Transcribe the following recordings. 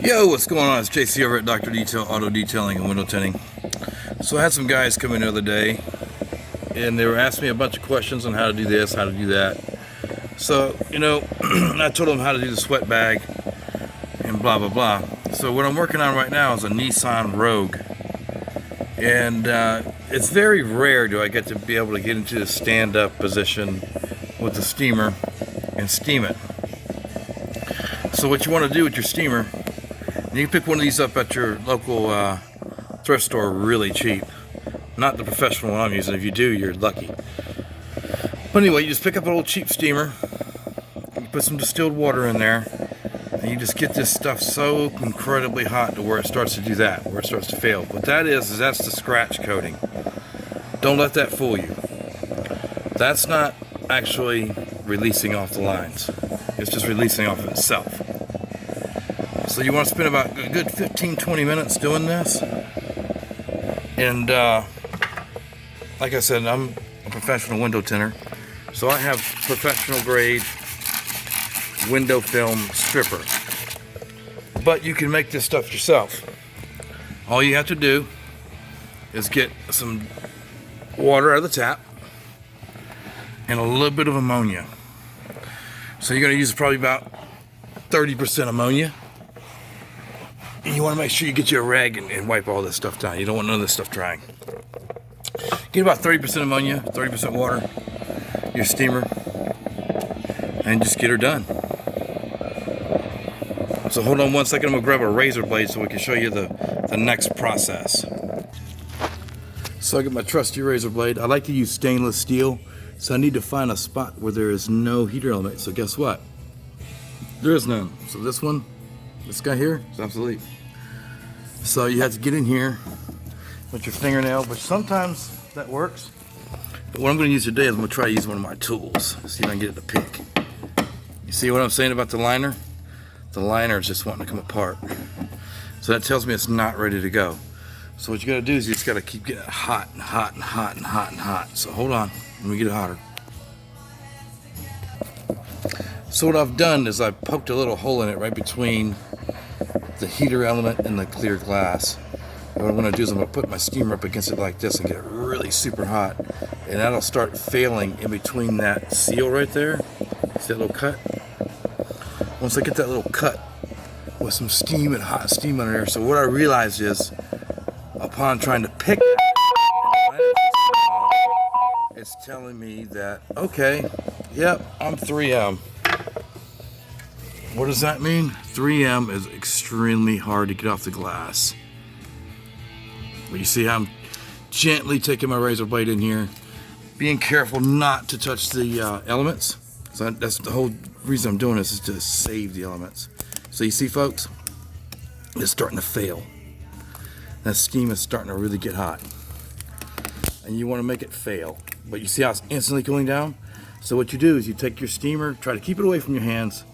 Yo, what's going on? It's JC over at Dr. Detail Auto Detailing and Window Tinting. So I had some guys come in the other day and they were asking me a bunch of questions on how to do this, how to do that. So, I told them how to do the sweat bag and blah blah blah. So what I'm working on right now is a Nissan Rogue. And it's very rare do I get to be able to get into the stand-up position with the steamer and steam it. So what you want to do with your steamer, you can pick one of these up at your local thrift store really cheap. Not the professional one I'm using. If you do, you're lucky. But anyway, you just pick up an old cheap steamer, you put some distilled water in there, and you just get this stuff so incredibly hot to where it starts to do that, where it starts to fail. What that is that's the scratch coating. Don't let that fool you. That's not actually releasing off the lines. It's just releasing off of itself. So you want to spend about a good 15-20 minutes doing this. And like I said, I'm a professional window tinter. So I have professional grade window film stripper. But you can make this stuff yourself. All you have to do is get some water out of the tap and a little bit of ammonia. So you're going to use probably about 30% ammonia. And you want to make sure you get you a rag and wipe all this stuff down. You don't want none of this stuff drying. Get about 30% ammonia, 30% water, your steamer, and just get her done. So hold on one second, I'm going to grab a razor blade so we can show you the next process. So I got my trusty razor blade. I like to use stainless steel, so I need to find a spot where there is no heater element. So guess what? There is none. So this guy here is obsolete. So you have to get in here with your fingernail, which sometimes that works. But what I'm going to use today is I'm going to try to use one of my tools. See if I can get it to pick. You see what I'm saying about the liner? The liner is just wanting to come apart. So that tells me it's not ready to go. So what you got to do is you just got to keep getting it hot and hot and hot and hot and hot. So hold on, let me get it hotter. So what I've done is I've poked a little hole in it right between the heater element and the clear glass. And what I'm going to do is I'm going to put my steamer up against it like this and get it really super hot. And that'll start failing in between that seal right there. See that little cut? Once I get that little cut with some steam and hot steam under there. So what I realized is, upon trying to pick it, it's telling me that, okay, yep, I'm 3M. What does that mean? 3M is extremely hard to get off the glass. But you see how I'm gently taking my razor blade in here, being careful not to touch the elements. So that's the whole reason I'm doing this, is to save the elements. So you see, folks, it's starting to fail. That steam is starting to really get hot. And you want to make it fail. But you see how it's instantly cooling down? So what you do is you take your steamer, try to keep it away from your hands,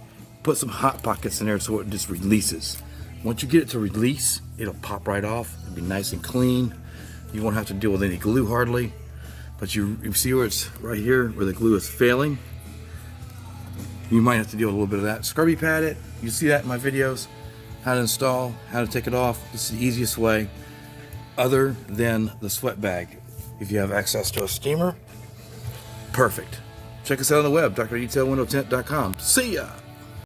put some hot pockets in there so it just releases. Once you get it to release, it'll pop right off. It'll be nice and clean. You won't have to deal with any glue hardly. But you see where it's right here, where the glue is failing? You might have to deal with a little bit of that. Scrubby pad it. You see that in my videos. How to install, how to take it off. This is the easiest way other than the sweat bag. If you have access to a steamer, perfect. Check us out on the web, drdetailwindowtint.com. See ya!